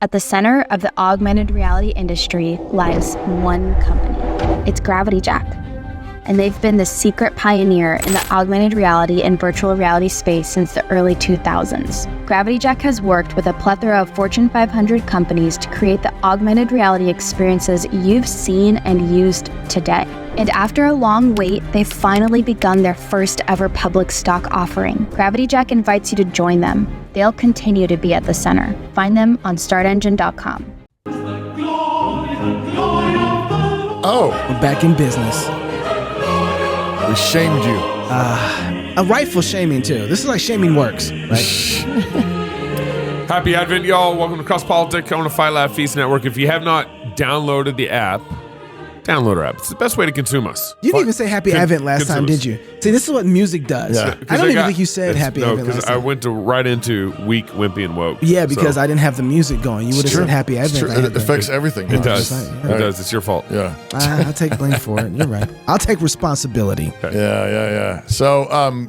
At the center of the augmented reality industry lies one company. It's Gravity Jack. And they've been the secret pioneer in the augmented reality and virtual reality space since the early 2000s. Gravity Jack has worked with a plethora of Fortune 500 companies to create the augmented reality experiences you've seen and used today. And after a long wait, they've finally begun their first ever public stock offering. Gravity Jack invites you to join them. They'll continue to be at the center. Find them on startengine.com. Oh, We're back in business. we shamed you. A rightful shaming, too. This is like shaming works, right? Happy Advent, y'all. Welcome to Cross Politic on the Fight Laugh Feast Network. If you have not downloaded the app, download our app. It's the best way to consume us. You didn't even say Happy Advent last time, did you? See, this is what music does. Yeah. I don't even think you said Happy Advent last I time. went right into weak, wimpy, and woke. Yeah, because So, I didn't have the music going. You would have said Happy It's Advent. true. I had It the- affects everything. It does. Yeah. It does. It's your fault. Yeah. I'll take blame for it. You're right. I'll take responsibility. Yeah. So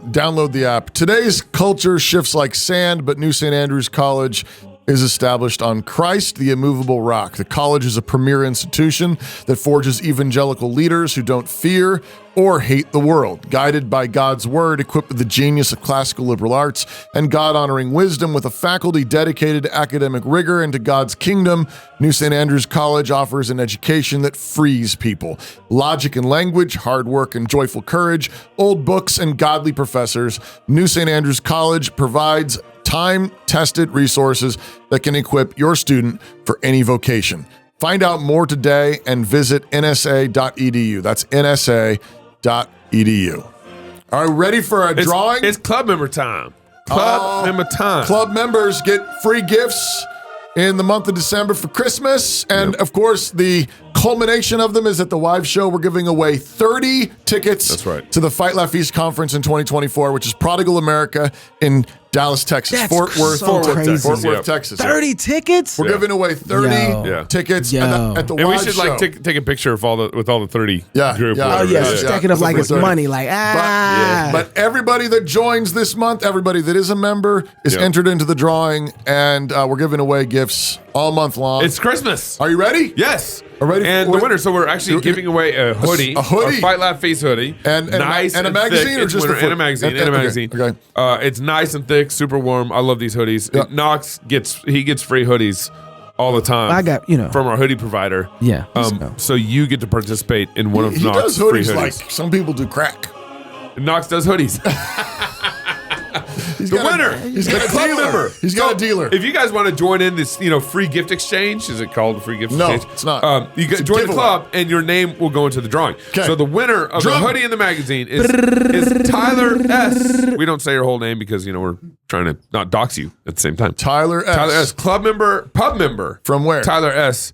download the app. Today's culture shifts like sand, but New St. Andrews College is established on Christ, the immovable rock. The college is a premier institution that forges evangelical leaders who don't fear or hate the world. Guided by God's word, equipped with the genius of classical liberal arts and God-honoring wisdom, with a faculty dedicated to academic rigor and to God's kingdom, New St. Andrews College offers an education that frees people. Logic and language, hard work and joyful courage, old books and godly professors. New St. Andrews College provides time-tested resources that can equip your student for any vocation. Find out more today and visit nsa.edu. That's nsa.edu. Are you ready for a drawing? It's club member time. Club member time. Club members get free gifts in the month of December for Christmas. And of course, the culmination of them is at the Wives Show. We're giving away 30 tickets That's right. to the Fight Laugh Feast Conference in 2024, which is Prodigal America in Dallas, Texas. That's Fort Worth, so crazy. Fort Worth, Yeah. Texas. 30 tickets? We're giving away 30 Yo. tickets Yo. at the And we Wives should Show. take a picture of all the 30 Yeah, group. yeah. or Oh, whatever. yeah. Yeah. Stack it up like it's 30. money. Like, But everybody that joins this month, everybody that is a member, is Yep. entered into the drawing, and we're giving away gifts all month long. It's Christmas. Are you ready? Yes. Are ready And for- the winner. So we're actually giving away a hoodie. A hoodie. A Fight Laugh Face hoodie. And nice a and magazine thick. or It's just a winter- and a magazine. And a okay, magazine. okay. It's nice and thick, super warm. I love these hoodies. Yeah. Knox gets free hoodies all the time. I got, from our hoodie provider. Yeah. So you get to participate in one of He Knox's does free hoodies hoodies. like some people do crack. Knox does hoodies. He's The got winner. He's got The a club dealer. member. He's got a dealer. If you guys want to join in this, free gift exchange, is it called a free gift No, exchange? it's not. You It's a join the giveaway. club, and your name will go into the drawing. Okay. So the winner of Drum. the hoodie and the magazine is Tyler S. We don't say your whole name because we're trying to not dox you at the same time. Tyler S. Tyler S. Club member, pub member. From where? Tyler S.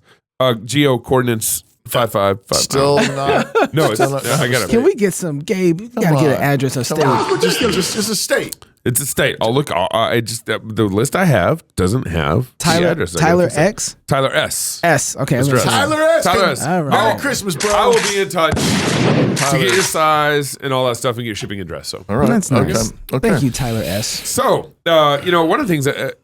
Geo coordinates 5555. Still not. No, it's, Still not- I got it. Can we get some, Gabe? You gotta get an address of Come state. on. Just a state. It's a state. I'll look. I just the list I have doesn't have the Tyler address. I Tyler gotta fix it. X? Tyler S. S. Okay. I'm Mr. gonna S. say- Tyler S. Tyler S. All right. Merry Christmas, bro. I will be in touch to Tyler. get your size and all that stuff and get your shipping address. So, All right. That's nice. Okay. Thank you, Tyler S. so one of the things that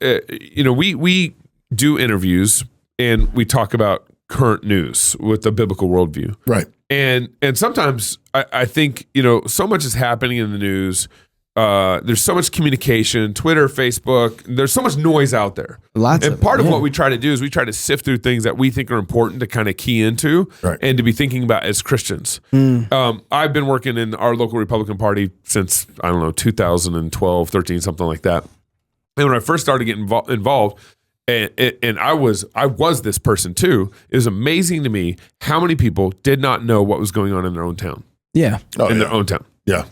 we do interviews and we talk about current news with the biblical worldview, Right. and sometimes I think so much is happening in the news. There's so much communication, Twitter, Facebook. There's so much noise out there. Lots and of it, part of yeah. what we try to do is we try to sift through things that we think are important to kind of key into Right. and to be thinking about as Christians. I've been working in our local Republican Party since, 2012, 13, something like that. And when I first started getting involved, and I was this person too, it was amazing to me how many people did not know what was going on in their own town. Yeah. Their own town. Yeah.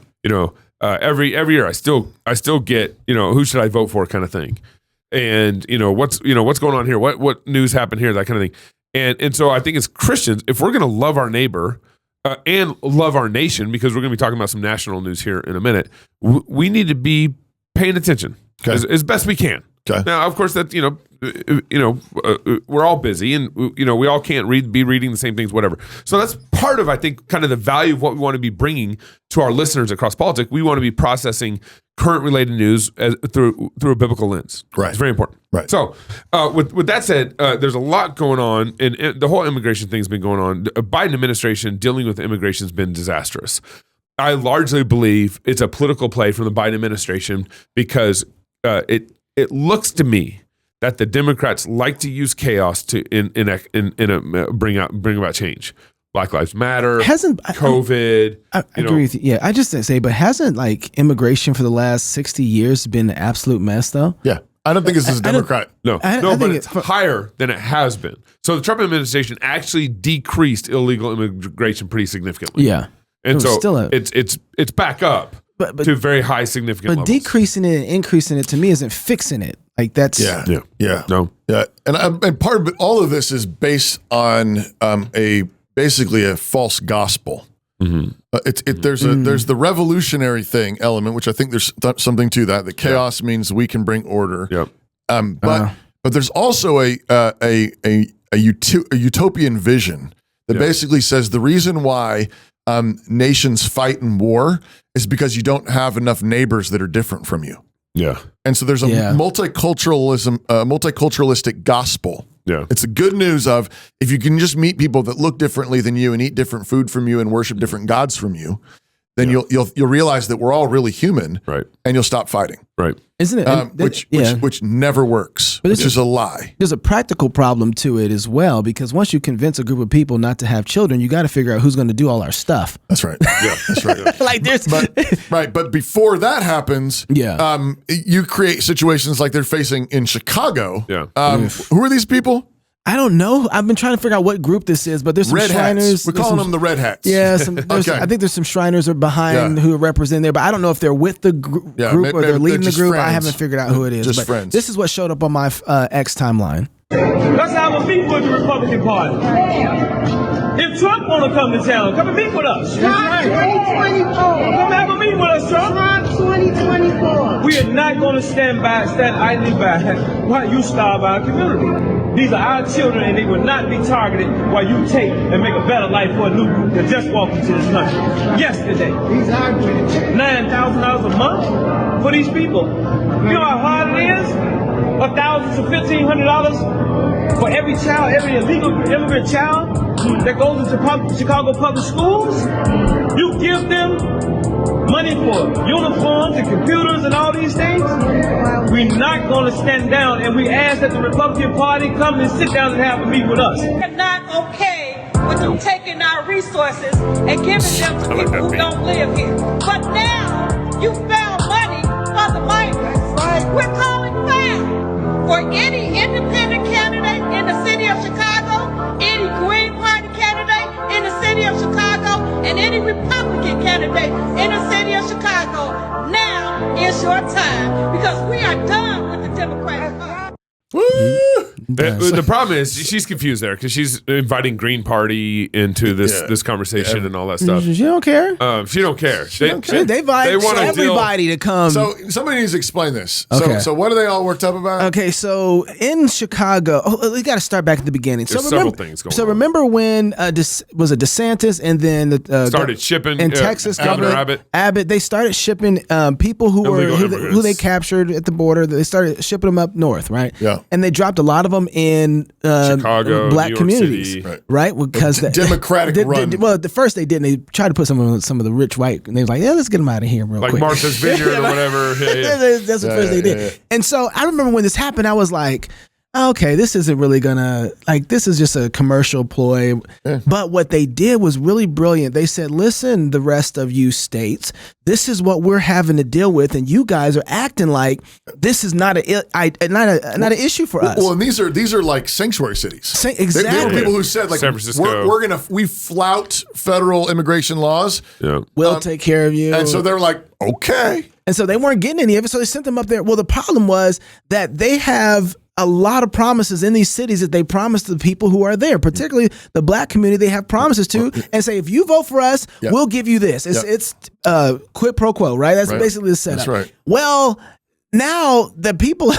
Every year I still get who should I vote for kind of thing, and what's going on here, what news happened here, that kind of thing, and so I think as Christians, if we're going to love our neighbor and love our nation, because we're going to be talking about some national news here in a minute, we need to be paying attention as best we can. Okay. Now, of course, that we're all busy, and we all can't be reading the same things, whatever. So that's part of, I think, kind of the value of what we want to be bringing to our listeners across politics. We want to be processing current related news through a biblical lens. Right. It's very important. Right. So with that said, there's a lot going on, and the whole immigration thing's been going on. The Biden administration dealing with immigration has been disastrous. I largely believe it's a political play from the Biden administration because it looks to me that the Democrats like to use chaos to bring about change. Black Lives Matter, COVID. I agree with you. Yeah, I just didn't say, but hasn't like immigration for the last 60 years been an absolute mess though? Yeah. I don't think this is a Democrat. No, but it's higher than it has been. So the Trump administration actually decreased illegal immigration pretty significantly. Yeah. And so it's back up to very high significant levels. But decreasing it and increasing it to me isn't fixing it. Like that's and part of all of this is based on basically a false gospel. Mm-hmm. There's the revolutionary thing element, which I think there's something to that chaos means we can bring order. Yep. But there's also a utopian vision that basically says the reason why nations fight in war is because you don't have enough neighbors that are different from you. Yeah. And so there's a multiculturalistic gospel. Yeah. It's the good news of if you can just meet people that look differently than you and eat different food from you and worship different gods from you, then you'll realize that we're all really human, right? And you'll stop fighting, right? Isn't it? Which never works, which is a lie. There's a practical problem to it as well, because once you convince a group of people not to have children, you got to figure out who's going to do all our stuff. That's right. Yeah, that's right. Yeah. Like there's but before that happens, you create situations like they're facing in Chicago. Yeah. Who are these people? I don't know. I've been trying to figure out what group this is, but there's some Red Shriners. Hats. We're calling them the Red Hats. Yeah, I think there's some Shriners are behind who are representing there, but I don't know if they're with the group or they're leading the group. Friends. I haven't figured out who it is. Just but friends. This is what showed up on my X timeline. Let's have a meet with the Republican Party. If Trump want to come to town, come and meet with us. Trump 2024. Come have a meet with us, Trump. Trump 2024. We are not going to stand idly by while you starve our community. These are our children, and they will not be targeted while you take and make a better life for a new group that just walked into this country yesterday. $9,000 a month for these people. You know how hard it is? $1,000 to $1,500 for every child, every illegal immigrant child that goes into Chicago public schools. You give them money for uniforms and computers and all these things. We're not going to stand down, and we ask that the Republican Party come and sit down and have a meet with us. We're not okay with them taking our resources and giving them to people who don't live here. But now you found money for the migrants. We're calling foul for any independent candidate in the city of Chicago, any Green Party candidate in the city of Chicago, and any Republican candidate in the city of Chicago. Now is your time, because we are done with the Democratic Party. The problem is she's confused there because she's inviting Green Party into this conversation and all that stuff. She don't care. She don't care. They want everybody to come. So somebody needs to explain this. Okay. So what are they all worked up about? Okay, so in Chicago, we got to start back at the beginning. There's several things going on. So remember when was it DeSantis and then started shipping in Texas, Governor Abbott, they started shipping people who they captured at the border. They started shipping them up north, right? Yeah. And they dropped a lot of them in Chicago, black New York communities, City. right? Because Democratic run. Well, at first they didn't. They tried to put some of the rich white, and they was like, "Yeah, let's get them out of here real like quick." Like Martha's Vineyard or whatever. That's what first they did. Yeah. And so I remember when this happened, I was like, okay, this isn't really gonna, this is just a commercial ploy. Yeah. But what they did was really brilliant. They said, listen, the rest of you states, this is what we're having to deal with, and you guys are acting like this is not an issue for us. Well, and these are like sanctuary cities. Exactly. There were people who said, like, San Francisco. we flout federal immigration laws. Yeah. We'll take care of you. And so they're like, okay. And so they weren't getting any of it, so they sent them up there. Well, the problem was that they have a lot of promises in these cities that they promise to the people who are there, particularly the black community. They have promises to, and say, if you vote for us, we'll give you this. It's quid pro quo, right? That's basically the setup. That's right. Well, now the people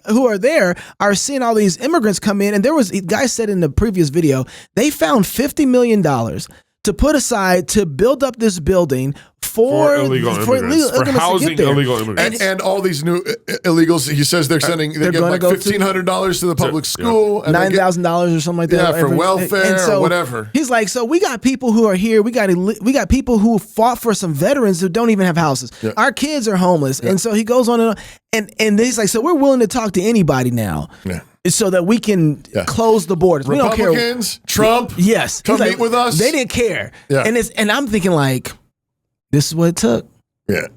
who are there are seeing all these immigrants come in, and there was a guy said in the previous video they found $50 million to put aside to build up this building for illegal immigrants, for housing illegal immigrants, and all these new illegals. He says they give like $1,500 to the public school, and $9,000 or something like that. Yeah, for welfare or whatever. He's like, so we got people who are here. We got people who fought for some veterans who don't even have houses. Yeah. Our kids are homeless, and so he goes on and he's like, so we're willing to talk to anybody now. Yeah. So that we can close the borders. We don't care. Republicans, Trump, come meet with us. They didn't care. Yeah. And I'm thinking like, this is what it took. Yeah.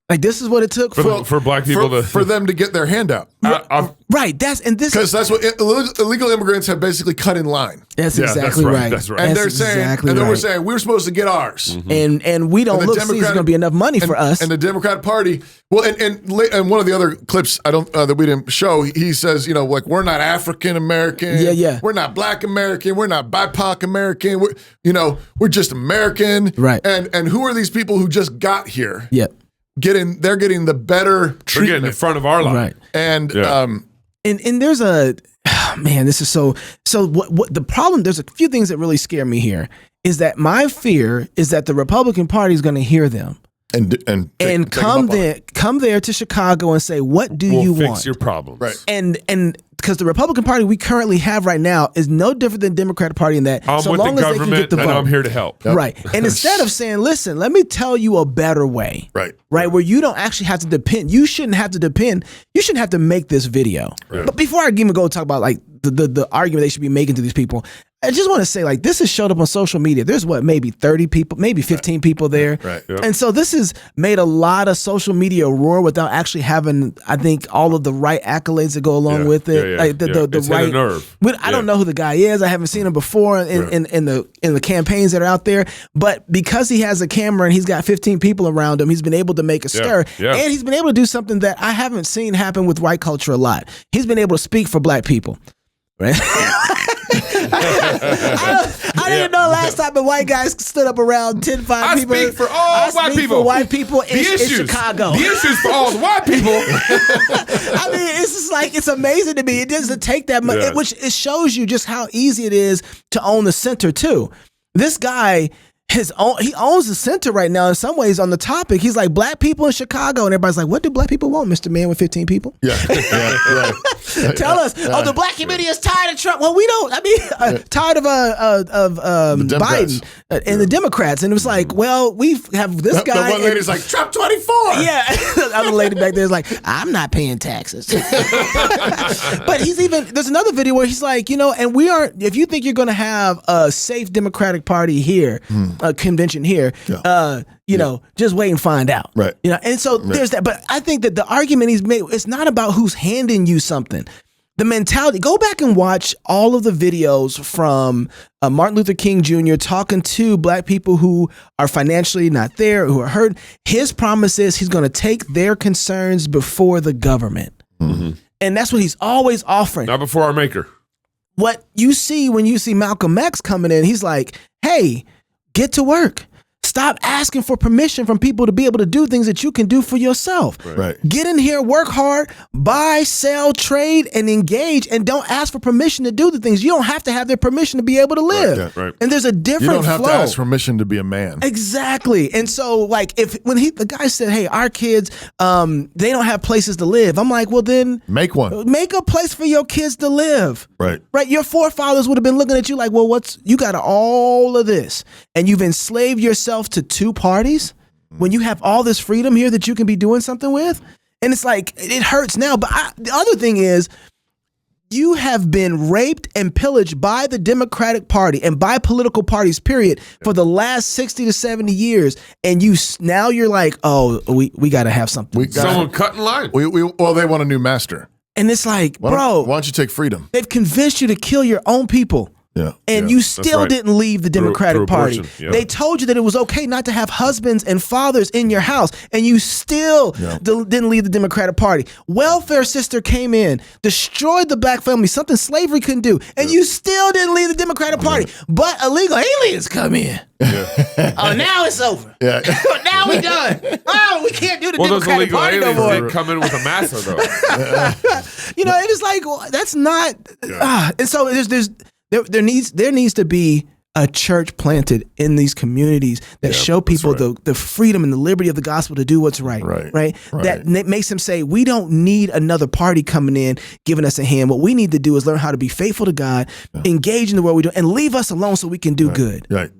Like this is what it took for black people for them to get their handout. Right. Because that's what illegal immigrants have basically cut in line. That's exactly right. That's right. And they're saying, then we're saying we're supposed to get ours, and we don't look see there's going to be enough money for us. And the Democratic Party, well, and one of the other clips that we didn't show, he says, like we're not African American, we're not Black American, we're not BIPOC American, we're just American, right? And who are these people who just got here? Yeah. They're getting the better treatment. They're getting in front of our line. Right. And there's this is so what the problem, there's a few things that really scare me here is that my fear is that the Republican Party is going to hear them and come there to Chicago and say, what do you want? Fix your problems. Right. And because the Republican Party we currently have right now is no different than the Democratic Party in that I'm so with long the as they can get the vote. And I'm here to help. Yep. Right. And instead of saying, listen, let me tell you a better way. Right. Where you don't actually have to depend. You shouldn't have to make this video. Right. But before I even go talk about like the argument they should be making to these people, I just want to say, like, this has showed up on social media. There's maybe 30 people, maybe 15 people there. Right. Yep. And so this has made a lot of social media roar without actually having, I think, all of the right accolades that go along with it. Like the right nerve. I don't know who the guy is. I haven't seen him before in the campaigns that are out there. But because he has a camera and he's got 15 people around him, he's been able to make a stir. Yeah. And he's been able to do something that I haven't seen happen with white culture a lot. He's been able to speak for black people. Right? I didn't know last time the white guys stood up around 10-5 people. I speak for all white people. For white people in Chicago. The issues for all the white people. I mean, it's just like, it's amazing to me. It doesn't take that much, which it shows you just how easy it is to own the center too. This guy, he owns the center right now in some ways on the topic. He's like, black people in Chicago. And everybody's like, what do black people want, Mr. Man with 15 people? Yeah. Tell us. Oh, the black community is tired of Trump. Well, we don't. I mean, tired of Biden and the Democrats. And it was like, well, we have this guy. The one lady's like, Trump 24. Yeah. The other lady back there is like, I'm not paying taxes. But there's another video where he's like, and we aren't, if you think you're going to have a safe Democratic Party here, a convention here, just wait and find out. Right. And so there's that. But I think that the argument he's made, it's not about who's handing you something. The mentality, go back and watch all of the videos from Martin Luther King Jr. talking to black people who are financially not there, who are hurt. His promise is he's going to take their concerns before the government. Mm-hmm. And that's what he's always offering. Not before our maker. What you see when you see Malcolm X coming in, he's like, hey, get to work. Stop asking for permission from people to be able to do things that you can do for yourself. Right. Get in here, work hard, buy, sell, trade, and engage, and don't ask for permission to do the things. You don't have to have their permission to be able to live. Right. And there's a different flow. You don't have to ask permission to be a man. Exactly. And so, like, when the guy said, hey, our kids, they don't have places to live. I'm like, well, then make one. Make a place for your kids to live. Right. Your forefathers would have been looking at you like, well, you got all of this, and you've enslaved yourself to two parties when you have all this freedom here that you can be doing something with. And it's like, it hurts now. But the other thing is, you have been raped and pillaged by the Democratic Party and by political parties, period, for the last 60 to 70 years. And now you're like, oh, we got to have something. Someone cut in line. Well, they want a new master. And it's like, why don't you take freedom? They've convinced you to kill your own people. And you still didn't leave the Democratic Party. abortion, They told you that it was okay not to have husbands and fathers in your house, and you still didn't leave the Democratic Party. Welfare sister came in, destroyed the black family, something slavery couldn't do, and you still didn't leave the Democratic Party. But illegal aliens come in. Oh, now it's over. Now we done. Oh, we can't do the Democratic Party no more. They come in with a master, though. You know, it is like, well, that's not. And so there needs to be a church planted in these communities that show people the freedom and the liberty of the gospel to do what's right. That makes them say, we don't need another party coming in giving us a hand. What we need to do is learn how to be faithful to God, engage in the world we do, and leave us alone so we can do good. Right.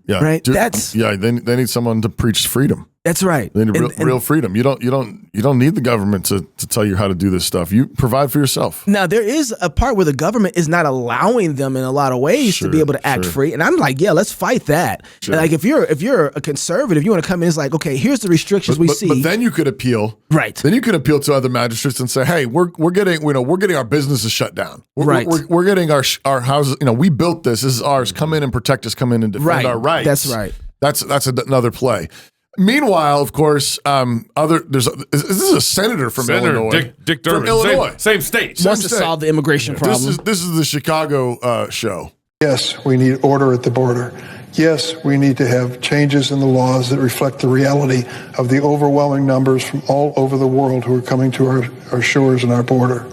They need someone to preach freedom. That's right. They need real freedom. You don't need the government to tell you how to do this stuff. You provide for yourself. Now there is a part where the government is not allowing them in a lot of ways to be able to act free, and I'm like, let's fight that. Like if you're a conservative, you want to come in, it's like, okay, here's the restrictions we see. But then you could appeal. Right. Then you could appeal to other magistrates and say, hey, we're getting our businesses shut down. We're getting our houses. We built this. This is ours. Come in and protect us. Come in and defend our rights. That's right. That's another play. Meanwhile, of course, this is a senator from Illinois. Dick Durbin, from Illinois, same state. Wants to solve the immigration problem. This is the Chicago show. Yes, we need order at the border. Yes, we need to have changes in the laws that reflect the reality of the overwhelming numbers from all over the world who are coming to our shores and our border.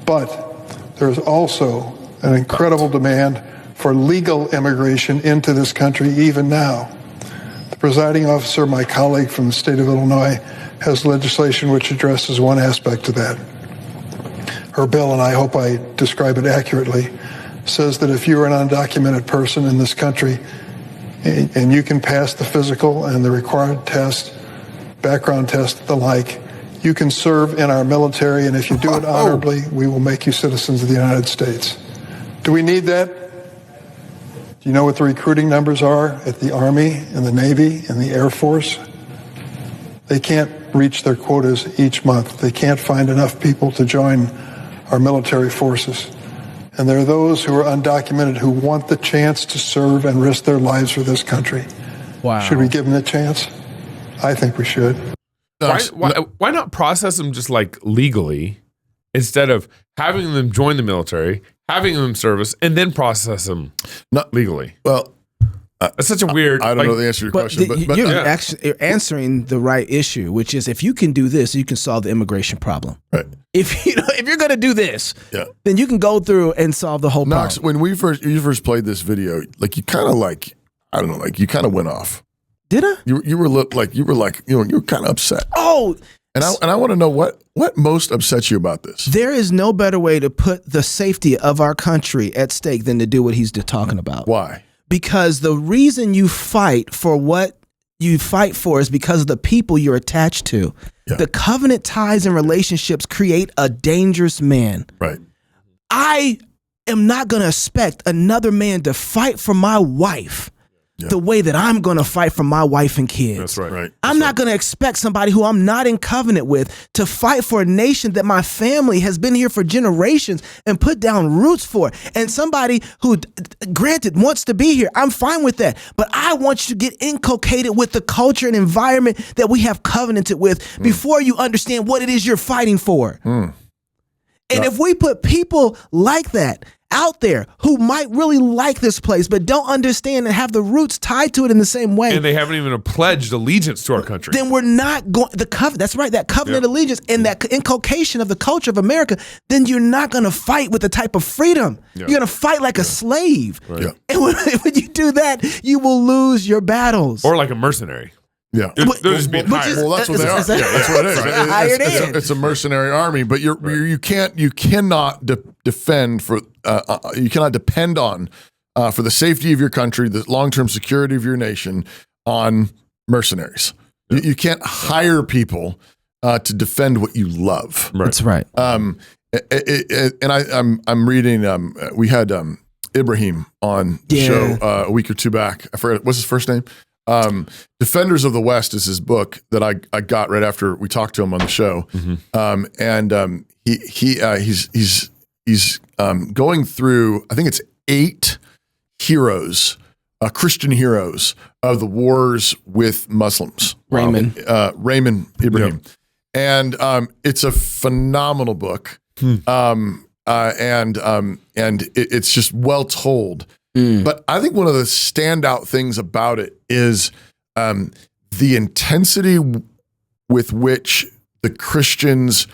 But there's also an incredible demand for legal immigration into this country even now. The presiding officer, my colleague from the state of Illinois, has legislation which addresses one aspect of that. Her bill, and I hope I describe it accurately, says that if you're an undocumented person in this country and you can pass the physical and the required test, background test, the like, you can serve in our military, and if you do it honorably, we will make you citizens of the United States. Do we need that? Do you know what the recruiting numbers are at the Army and the Navy and the Air Force? They can't reach their quotas each month. They can't find enough people to join our military forces. And there are those who are undocumented who want the chance to serve and risk their lives for this country. Wow. Should we give them the chance? I think we should. Why not process them just like legally instead of having them join the military, having them service, and then process them legally? Well, it's such a weird. I don't know the answer to your question, but you're answering the right issue, which is if you can do this, you can solve the immigration problem. Right. If you're going to do this, then you can go through and solve the whole Knox, problem. when you first played this video, like you kind of you kind of went off. Did I? You were kind of upset. Oh. And I want to know what most upsets you about this. There is no better way to put the safety of our country at stake than to do what he's talking about. Why? Because the reason you fight for what you fight for is because of the people you're attached to. Yeah. The covenant ties and relationships create a dangerous man. Right. I am not going to expect another man to fight for my wife the way that I'm going to fight for my wife and kids. That's right. I'm not going to expect somebody who I'm not in covenant with to fight for a nation that my family has been here for generations and put down roots for. And somebody who, granted, wants to be here. I'm fine with that. But I want you to get inculcated with the culture and environment that we have covenanted with before you understand what it is you're fighting for. And if we put people like that out there who might really like this place but don't understand and have the roots tied to it in the same way, and they haven't even pledged allegiance to our country, then we're not going that's right, that covenant allegiance and that inculcation of the culture of America, then you're not going to fight with the type of freedom. You're going to fight like a slave. And when you do that, you will lose your battles. Or like a mercenary. Yeah, they're just being hired. Well, that's what they are. That's what it is. It's a mercenary army, but you cannot defend for you cannot depend on for the safety of your country, the long-term security of your nation on mercenaries. You can't hire people to defend what you love. That's right. And I'm reading. We had Ibrahim on the show a week or two back. I forget what's his first name. Defenders of the West is his book that I got right after we talked to him on the show. He's going through, I think it's 8 heroes, Christian heroes of the wars with Muslims. Raymond Ibrahim. Yep. And it's a phenomenal book. And it's just well told. But I think one of the standout things about it is the intensity with which the Christians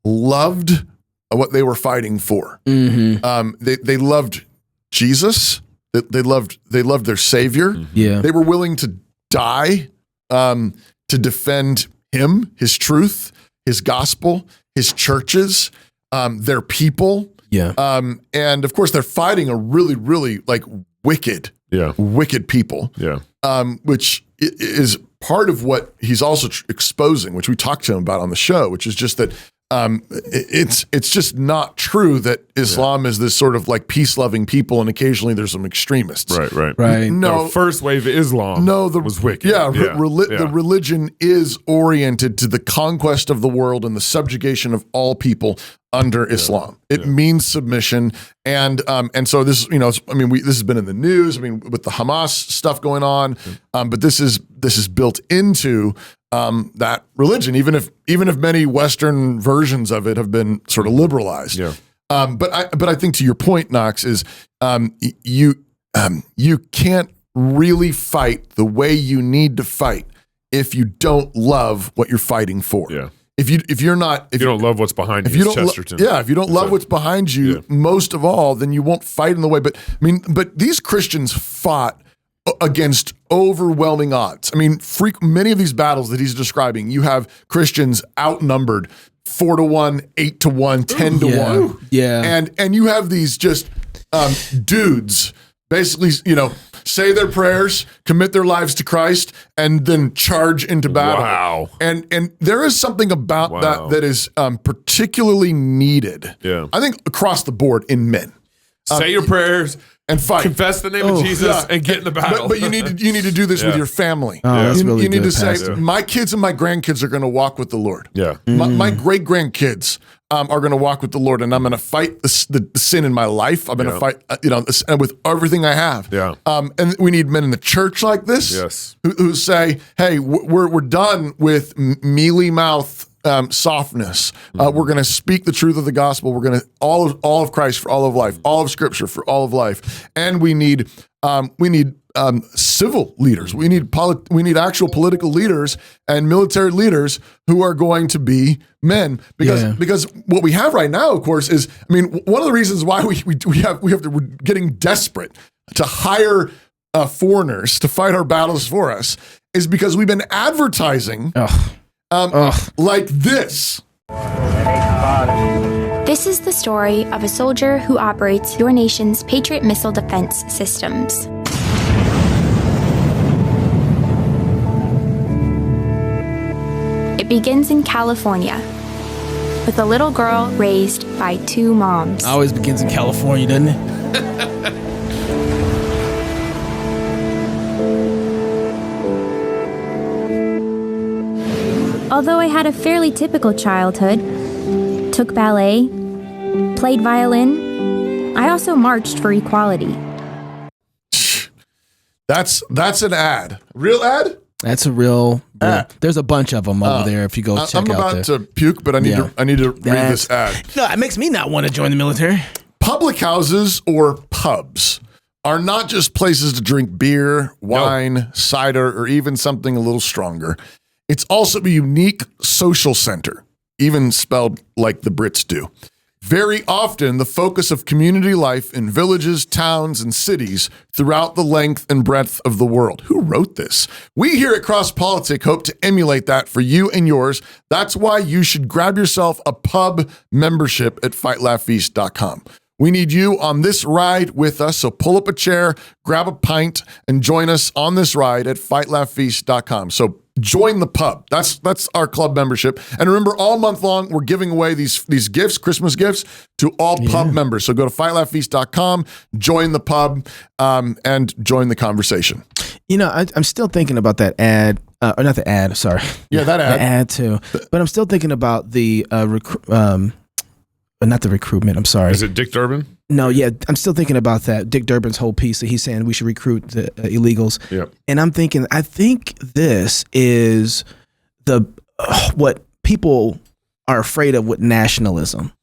loved what they were fighting for. They loved Jesus. They loved their Savior. Yeah, they were willing to die to defend Him, His truth, His gospel, His churches, their people. Yeah, and of course they're fighting a really, really like wicked people. Yeah, which is part of what he's also exposing, which we talked to him about on the show, which is just that it's just not true that Islam is this sort of like peace-loving people, and occasionally there's some extremists. Right. No, the first wave of Islam was wicked. Yeah, the religion is oriented to the conquest of the world and the subjugation of all people under Islam. It means submission, and so this, this has been in the news. I mean, with the Hamas stuff going on, but this is built into that religion, even if many Western versions of it have been sort of liberalized. Yeah. But I think to your point, Knox, is you can't really fight the way you need to fight if you don't love what you're fighting for. Yeah. If you don't love what's behind you, if you don't Chesterton. if you don't love what's behind you, most of all, then you won't fight in the way. But these Christians fought against overwhelming odds. I mean, many of these battles that he's describing, you have Christians outnumbered 4-1, 8-1, 10-1. Yeah. And you have these just dudes basically, say their prayers, commit their lives to Christ, and then charge into battle. Wow. And there is something about that is particularly needed. Yeah. I think across the board in men. Say your prayers and fight. Confess the name of Jesus and get in the battle. But you need to do this with your family. That's really you need good, to Pastor. say, my kids and my grandkids are going to walk with the Lord. Yeah. My great grandkids are going to walk with the Lord, and I'm going to fight the sin in my life. I'm going to fight, with everything I have. Yeah. And we need men in the church like this. Yes. Who say, hey, we're done with mealy mouth softness. We're going to speak the truth of the gospel. We're going to all of Christ for all of life, all of Scripture for all of life, and we need civil leaders. We need actual political leaders and military leaders who are going to be men. Because what we have right now, of course, is one of the reasons why we're getting desperate to hire foreigners to fight our battles for us is because we've been advertising. Like this. This is the story of a soldier who operates your nation's Patriot missile defense systems. It begins in California with a little girl raised by two moms. Always begins in California, doesn't it? Although I had a fairly typical childhood, took ballet, played violin, I also marched for equality. That's an ad. Real ad? That's a real ad. There's a bunch of them over there if you go check out. I'm about to puke, but I need to read this ad. No, it makes me not want to join the military. Public houses or pubs are not just places to drink beer, wine, cider, or even something a little stronger. It's also a unique social center, even spelled like the Brits do. Very often, the focus of community life in villages, towns, and cities throughout the length and breadth of the world. Who wrote this? We here at Cross Politic hope to emulate that for you and yours. That's why you should grab yourself a pub membership at fightlaughfeast.com. We need you on this ride with us, so pull up a chair, grab a pint, and join us on this ride at fightlaughfeast.com. So join the pub. That's our club membership. And remember, all month long, we're giving away these gifts, Christmas gifts, to all pub members. So go to fightlaughfeast.com, join the pub, and join the conversation. I'm still thinking about that ad, or not the ad, sorry. Yeah, that ad. The ad too. But I'm still thinking about the not the recruitment. I'm sorry. Is it Dick Durbin? No, yeah, I'm still thinking about that. Dick Durbin's whole piece that he's saying we should recruit the illegals. Yep. And I'm thinking, I think this is what people are afraid of with nationalism.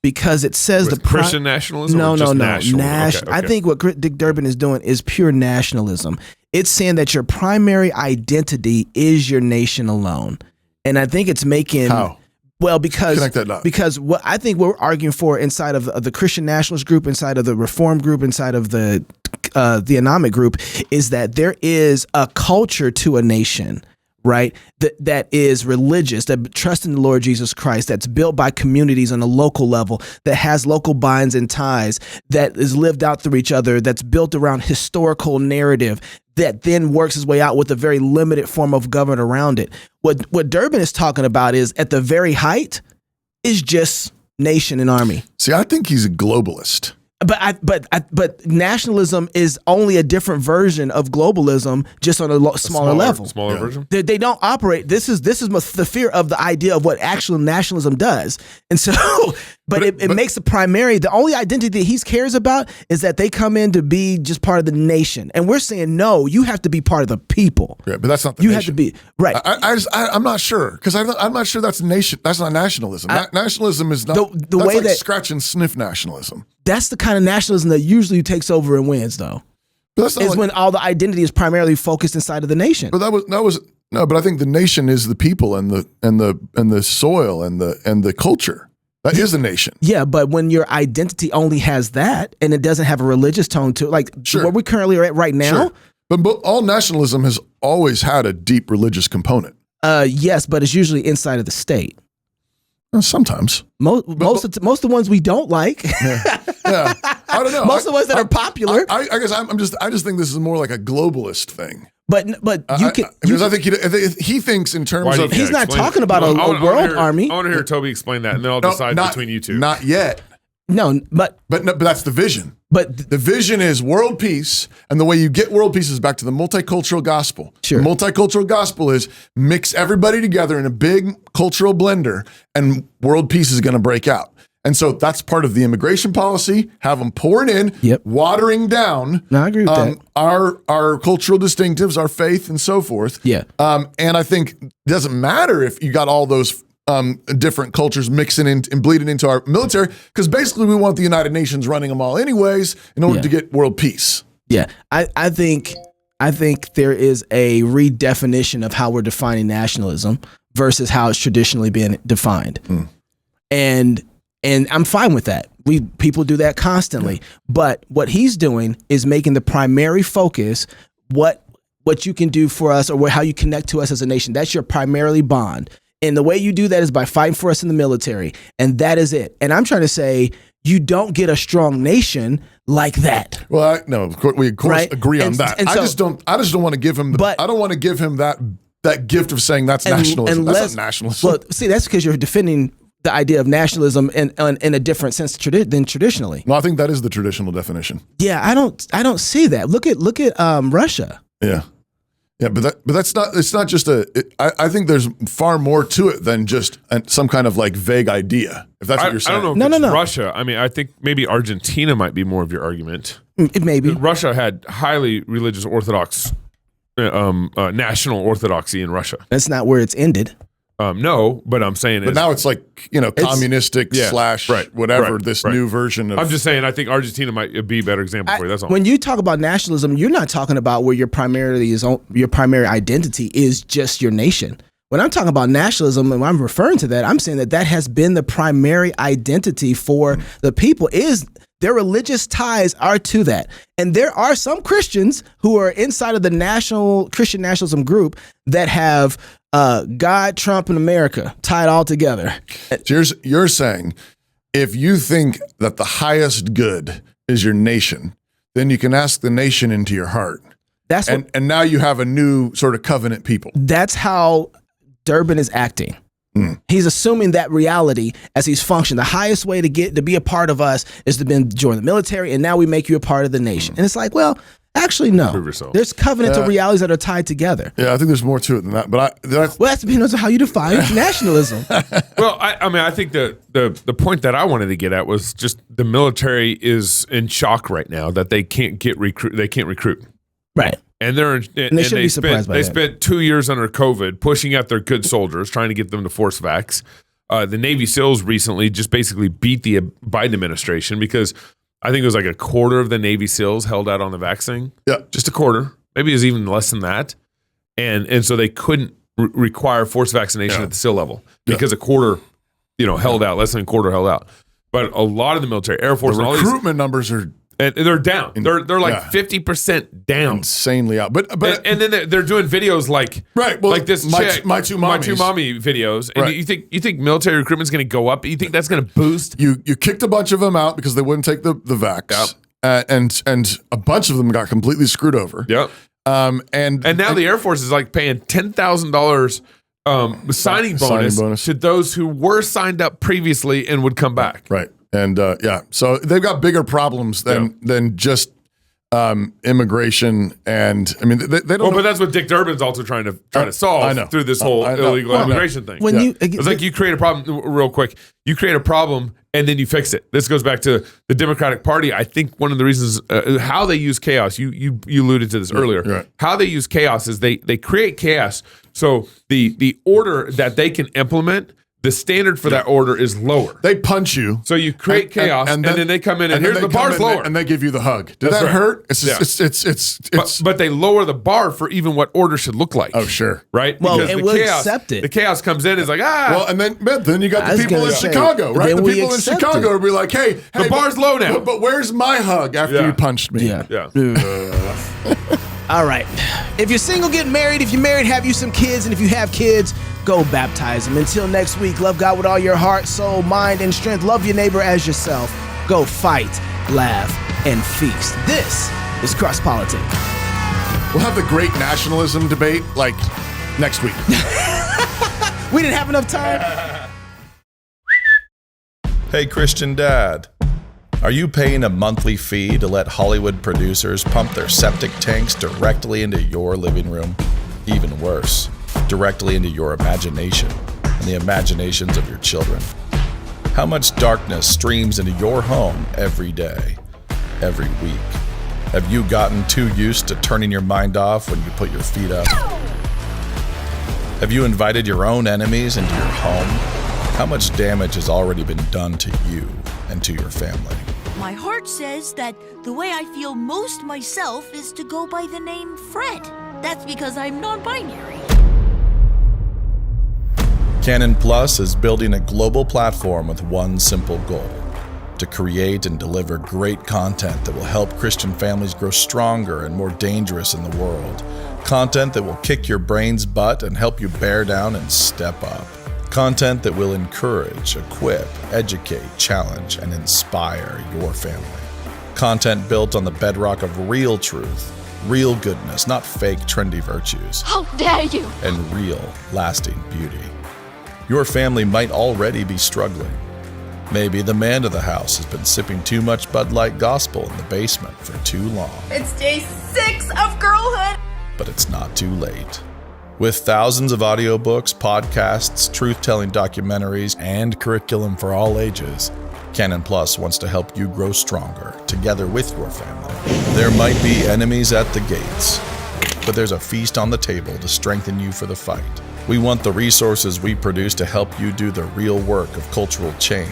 Because it says With Christian nationalism? No. National? Okay. I think what Dick Durbin is doing is pure nationalism. It's saying that your primary identity is your nation alone. And I think it's making... How? Well, because Connect that up. Because what I think we're arguing for inside of the Christian nationalist group, inside of the Reform group, inside of the Anomic group, is that there is a culture to a nation, right? That is religious, that trusts in the Lord Jesus Christ, that's built by communities on a local level, that has local binds and ties, that is lived out through each other, that's built around historical narrative, that then works its way out with a very limited form of government around it. What Durbin is talking about is at the very height is just nation and army. See, I think he's a globalist. But nationalism is only a different version of globalism, just on a smaller level. Smaller version. They don't operate. This is the fear of the idea of what actual nationalism does, and so. But it makes the only identity that he cares about is that they come in to be just part of the nation, and we're saying no. You have to be part of the people. Yeah, but that's not the you nation. have to be right. I'm not sure because I'm not sure that's nation. That's not nationalism. Nationalism is not the way that scratch and sniff nationalism. That's the kind of nationalism that usually takes over and wins, though. But that's not is when all the identity is primarily focused inside of the nation. But that was no. But I think the nation is the people and the soil and the culture. That is a nation. Yeah, but when your identity only has that and it doesn't have a religious tone to it, like where we currently are at right now. Sure. But all nationalism has always had a deep religious component. Yes, but it's usually inside of the state. Sometimes. Most of the ones we don't like. Yeah. I don't know. Most of the ones that are popular. I guess I just think this is more like a globalist thing. But I think he thinks in terms of he's not talking about a world army. I want to hear Toby explain that, and then I'll decide between you two. Not yet. No, but that's the vision. But the vision is world peace, and the way you get world peace is back to the multicultural gospel. Sure. The multicultural gospel is mix everybody together in a big cultural blender, and world peace is going to break out. And so that's part of the immigration policy. Have them pouring in, watering down. No, I agree with that. Our cultural distinctives, our faith, and so forth. Yeah. And I think it doesn't matter if you got all those different cultures mixing in and bleeding into our military, because basically we want the United Nations running them all anyways in order to get world peace. Yeah, I think there is a redefinition of how we're defining nationalism versus how it's traditionally been defined, and I'm fine with that. People do that constantly, but what he's doing is making the primary focus what you can do for us or how you connect to us as a nation. That's your primarily bond. And the way you do that is by fighting for us in the military. And that is it. And I'm trying to say, you don't get a strong nation like that. Well, we of course agree on that. I just don't want to give him I don't want to give him that gift of saying that's nationalism. That's not nationalism. Well, see, that's because you're defending the idea of nationalism in a different sense than traditionally. No, I think that is the traditional definition. Yeah, I don't see that. Look at Russia. Yeah. Yeah, but that's not. It's not just I think there's far more to it than just some kind of like vague idea. If that's what you're saying. I don't know. If it's Russia. I mean, I think maybe Argentina might be more of your argument. It may be. Russia had highly religious Orthodox, national orthodoxy in Russia. That's not where it's ended. No, but I'm saying but now it's like, communistic / whatever, this new version of. I'm just saying, I think Argentina might be a better example for you. That's all. When you talk about nationalism, you're not talking about where your primary identity is just your nation. When I'm talking about nationalism and when I'm referring to that, I'm saying that has been the primary identity for the people. Is their religious ties are to that. And there are some Christians who are inside of the Christian nationalism group that have God, Trump, and America tied all together. So you're saying if you think that the highest good is your nation, then you can ask the nation into your heart. And now you have a new sort of covenant people. That's how Durbin is acting. He's assuming that reality as he's functioning. The highest way to be a part of us is to join the military, and now we make you a part of the nation. And it's like, well, Actually, no. Prove yourself. There's covenantal realities that are tied together. Yeah, I think there's more to it than that. But Well, that's depending on how you define nationalism. Well, I mean, I think the point that I wanted to get at was just the military is in shock right now that they can't recruit. They can't recruit. Right. And they shouldn't be surprised by that. spent 2 years under COVID pushing out their good soldiers, trying to get them to force vax. The Navy SEALs recently just basically beat the Biden administration because I think it was like a quarter of the Navy SEALs held out on the vaccine. Yeah. Just a quarter. Maybe it was even less than that. And so they couldn't require forced vaccination at the SEAL level because a quarter, held out, less than a quarter held out. But a lot of the military, Air Force, the and all recruitment numbers are and they're down. They're like 50% down. insanely out. But and then they're doing videos like like this chick, my two mommy videos. And Right. you think military recruitment's going to go up? You think that's going to boost? You kicked a bunch of them out because they wouldn't take the vax. Yep. And a bunch of them got completely screwed over. Yep. And now the Air Force is like paying $10,000 signing bonus to those who were signed up previously and would come back. Right. And so they've got bigger problems than just immigration. And I mean, they don't. Well, but that's what Dick Durbin's also trying to solve through this whole illegal immigration thing. It's like you create a problem real quick. You create a problem and then you fix it. This goes back to the Democratic Party. I think one of the reasons how they use chaos. You alluded to this earlier. Right. How they use chaos is they create chaos. So the order that they can implement. The standard for that order is lower. They punch you. So you create chaos, and then they come in, and here's the bar's lower. And they give you the hug. Did that hurt? It's but they lower the bar for even what order should look like. Oh, sure. Right? Well, Because and the we'll chaos, accept it. The chaos comes in, is like, Well, and then you got I the was people gonna in say, Chicago, right? then The we people in accept Chicago it. will be like, hey, the bar's low now. But where's my hug after Yeah. you punched me? Yeah. Yeah. All right. If you're single, get married. If you're married, have you some kids. And if you have kids, go baptize them. Until next week, love God with all your heart, soul, mind, and strength. Love your neighbor as yourself. Go fight, laugh, and feast. This is Cross Politics. We'll have the great nationalism debate like next week. We didn't have enough time. Hey, Christian Dad. Are you paying a monthly fee to let Hollywood producers pump their septic tanks directly into your living room? Even worse, directly into your imagination and the imaginations of your children. How much darkness streams into your home every day, every week? Have you gotten too used to turning your mind off when you put your feet up? Have you invited your own enemies into your home? How much damage has already been done to you and to your family? My heart says that the way I feel most myself is to go by the name Fred. That's because I'm non-binary. Canon Plus is building a global platform with one simple goal: to create and deliver great content that will help Christian families grow stronger and more dangerous in the world. Content that will kick your brain's butt and help you bear down and step up. Content that will encourage, equip, educate, challenge, and inspire your family. Content built on the bedrock of real truth, real goodness, not fake trendy virtues. How dare you! And real, lasting beauty. Your family might already be struggling. Maybe the man of the house has been sipping too much Bud Light Gospel in the basement for too long. It's day 6 of girlhood! But it's not too late. With thousands of audiobooks, podcasts, truth-telling documentaries, and curriculum for all ages, Canon Plus wants to help you grow stronger, together with your family. There might be enemies at the gates, but there's a feast on the table to strengthen you for the fight. We want the resources we produce to help you do the real work of cultural change,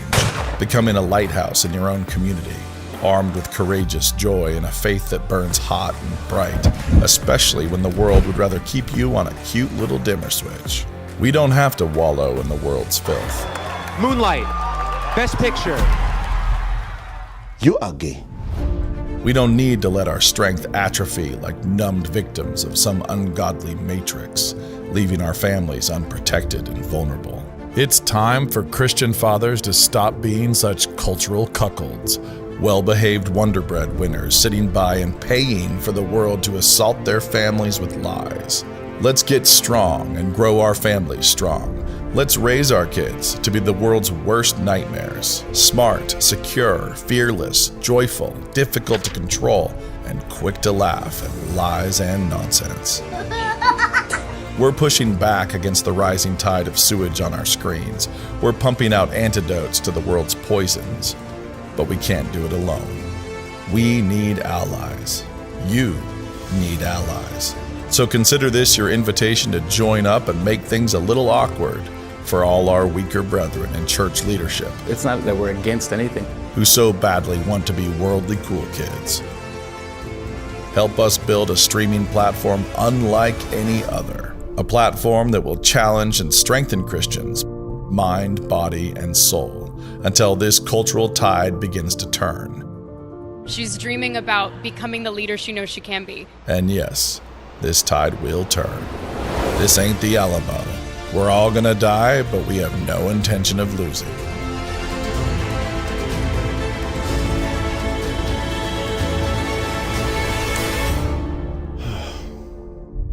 becoming a lighthouse in your own community, armed with courageous joy and a faith that burns hot and bright, especially when the world would rather keep you on a cute little dimmer switch. We don't have to wallow in the world's filth. Moonlight, Best Picture. You are gay. We don't need to let our strength atrophy like numbed victims of some ungodly matrix, leaving our families unprotected and vulnerable. It's time for Christian fathers to stop being such cultural cuckolds, well-behaved Wonder Bread winners sitting by and paying for the world to assault their families with lies. Let's get strong and grow our families strong. Let's raise our kids to be the world's worst nightmares: smart, secure, fearless, joyful, difficult to control, and quick to laugh at lies and nonsense. We're pushing back against the rising tide of sewage on our screens. We're pumping out antidotes to the world's poisons. But we can't do it alone. We need allies. You need allies. So consider this your invitation to join up and make things a little awkward for all our weaker brethren in church leadership. It's not that we're against anything. Who so badly want to be worldly cool kids. Help us build a streaming platform unlike any other. A platform that will challenge and strengthen Christians, mind, body, and soul, until this cultural tide begins to turn. She's dreaming about becoming the leader she knows she can be. And yes, this tide will turn. This ain't the Alamo. We're all gonna die, but we have no intention of losing.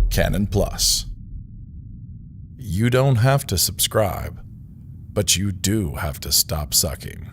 Canon Plus. You don't have to subscribe, but you do have to stop sucking.